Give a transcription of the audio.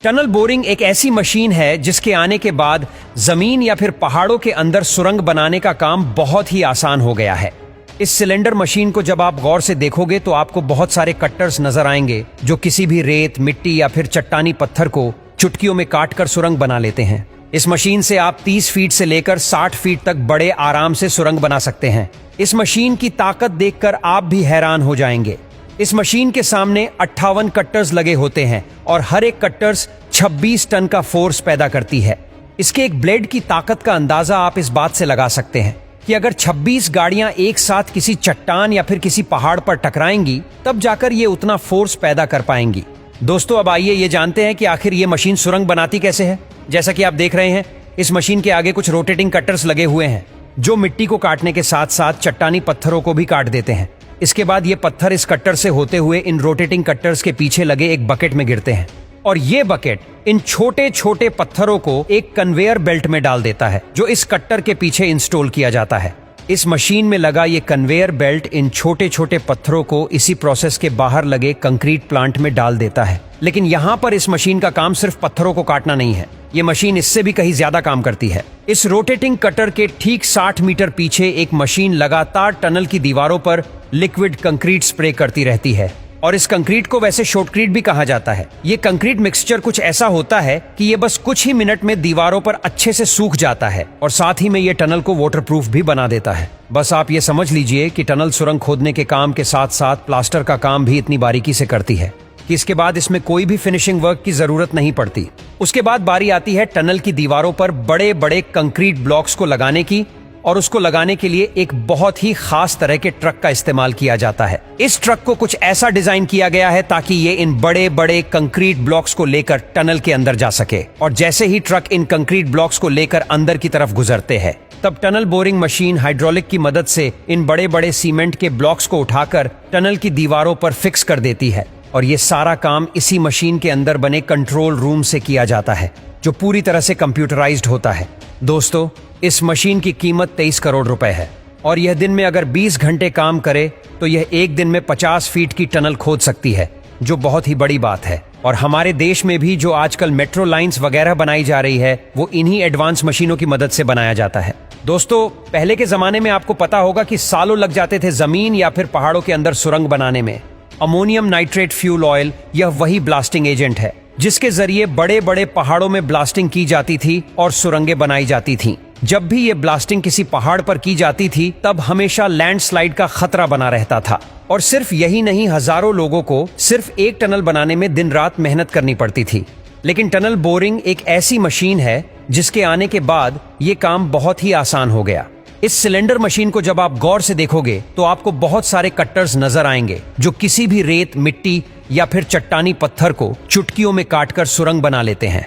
Tunnel boring एक ऐसी machine है जिसके आने के बाद जमीन या फिर पहाड़ों के अंदर सुरंग बनाने का काम बहुत ही आसान हो गया है। इस सिलेंडर मशीन को जब आप गौर से देखोगे तो आपको बहुत सारे कट्टर्स नजर आएंगे जो किसी भी रेत, मिट्टी या फिर चट्टानी पत्थर को चुटकियों में काट कर सुरंग बना लेते हैं। इस मशीन से आप 30 फीट से लेकर 60 फीट तक बड़े आराम से सुरंग बना सकते हैं। इस मशीन की ताकत देखकर आप भी हैरान हो जाएंगे। इस मशीन के सामने 58 कट्टर्स लगे होते हैं और हर एक कट्टर्स 26 टन का फोर्स पैदा करती है। इसके एक ब्लेड की ताकत का अंदाजा आप इस बात से लगा सकते हैं कि अगर 26 गाड़ियां एक साथ किसी चट्टान या फिर किसी पहाड़ पर टकराएंगी तब जाकर ये उतना फोर्स पैदा कर पाएंगी। दोस्तों, अब आइए ये जानते हैं कि आखिर ये मशीन सुरंग बनाती कैसे है। जैसा कि आप देख रहे हैं, इस मशीन के आगे कुछ रोटेटिंग कट्टर्स लगे हुए हैं जो मिट्टी को काटने के साथ साथ चट्टानी पत्थरों को भी काट देते हैं। इसके बाद ये पत्थर इस कट्टर से होते हुए इन रोटेटिंग कट्टर्स के पीछे लगे एक बकेट में गिरते हैं और ये बकेट इन छोटे छोटे पत्थरों को एक कन्वेयर बेल्ट में डाल देता है जो इस कट्टर के पीछे इंस्टॉल किया जाता है। इस मशीन में लगा ये कन्वेयर बेल्ट इन छोटे छोटे पत्थरों को इसी प्रोसेस के बाहर लगे कंक्रीट प्लांट में डाल देता है। लेकिन यहाँ पर इस मशीन का काम सिर्फ पत्थरों को काटना नहीं है, ये मशीन इससे भी कहीं ज्यादा काम करती है। इस रोटेटिंग कटर के ठीक 60 मीटर पीछे एक मशीन लगातार टनल की दीवारों पर लिक्विड कंक्रीट स्प्रे करती रहती है और इस कंक्रीट को वैसे शॉटक्रीट भी कहा जाता है। ये कंक्रीट मिक्सचर कुछ ऐसा होता है कि ये बस कुछ ही मिनट में दीवारों पर अच्छे से सूख जाता है और साथ ही में ये टनल को वाटरप्रूफ भी बना देता है। बस आप ये समझ लीजिए कि टनल सुरंग खोदने के काम के साथ साथ प्लास्टर का काम भी इतनी बारीकी से करती है कि इसके बाद इसमें कोई भी फिनिशिंग वर्क की जरूरत नहीं पड़ती। उसके बाद बारी आती है टनल की दीवारों पर बड़े बड़े कंक्रीट ब्लॉक्स को लगाने की और उसको लगाने के लिए एक बहुत ही खास तरह के ट्रक का इस्तेमाल किया जाता है। इस ट्रक को कुछ ऐसा डिजाइन किया गया है ताकि ये इन बड़े बड़े कंक्रीट ब्लॉक्स को लेकर टनल के अंदर जा सके और जैसे ही ट्रक इन कंक्रीट ब्लॉक्स को लेकर अंदर की तरफ गुजरते हैं तब टनल बोरिंग मशीन हाइड्रोलिक की मदद से इन बड़े बड़े सीमेंट के ब्लॉक्स को उठाकर टनल की दीवारों पर फिक्स कर देती है और ये सारा काम इसी मशीन के अंदर बने कंट्रोल रूम से किया जाता है जो पूरी तरह से कंप्यूटराइज्ड होता है। दोस्तों, इस मशीन की कीमत 23 करोड़ रुपए है और यह दिन में अगर 20 घंटे काम करे तो यह एक दिन में 50 फीट की टनल खोद सकती है, जो बहुत ही बड़ी बात है। और हमारे देश में भी जो आजकल मेट्रो लाइंस वगैरह बनाई जा रही है वो इन्हीं एडवांस मशीनों की मदद से बनाया जाता है। दोस्तों, पहले के जमाने में आपको पता होगा कि सालों लग जाते थे जमीन या फिर पहाड़ों के अंदर सुरंग बनाने में। अमोनियम नाइट्रेट फ्यूल ऑयल यह वही ब्लास्टिंग एजेंट है जिसके जरिए बड़े बड़े पहाड़ों में ब्लास्टिंग की जाती थी और सुरंगें बनाई जाती थीं। जब भी ये ब्लास्टिंग किसी पहाड़ पर की जाती थी तब हमेशा लैंडस्लाइड का खतरा बना रहता था और सिर्फ यही नहीं, हजारों लोगों को सिर्फ एक टनल बनाने में दिन रात मेहनत करनी पड़ती थी। लेकिन टनल बोरिंग एक ऐसी मशीन है जिसके आने के बाद ये काम बहुत ही आसान हो गया। इस सिलेंडर मशीन को जब आप गौर से देखोगे तो आपको बहुत सारे कट्टर्स नजर आएंगे जो किसी भी रेत, मिट्टी या फिर चट्टानी पत्थर को चुटकियों में काटकर सुरंग बना लेते हैं।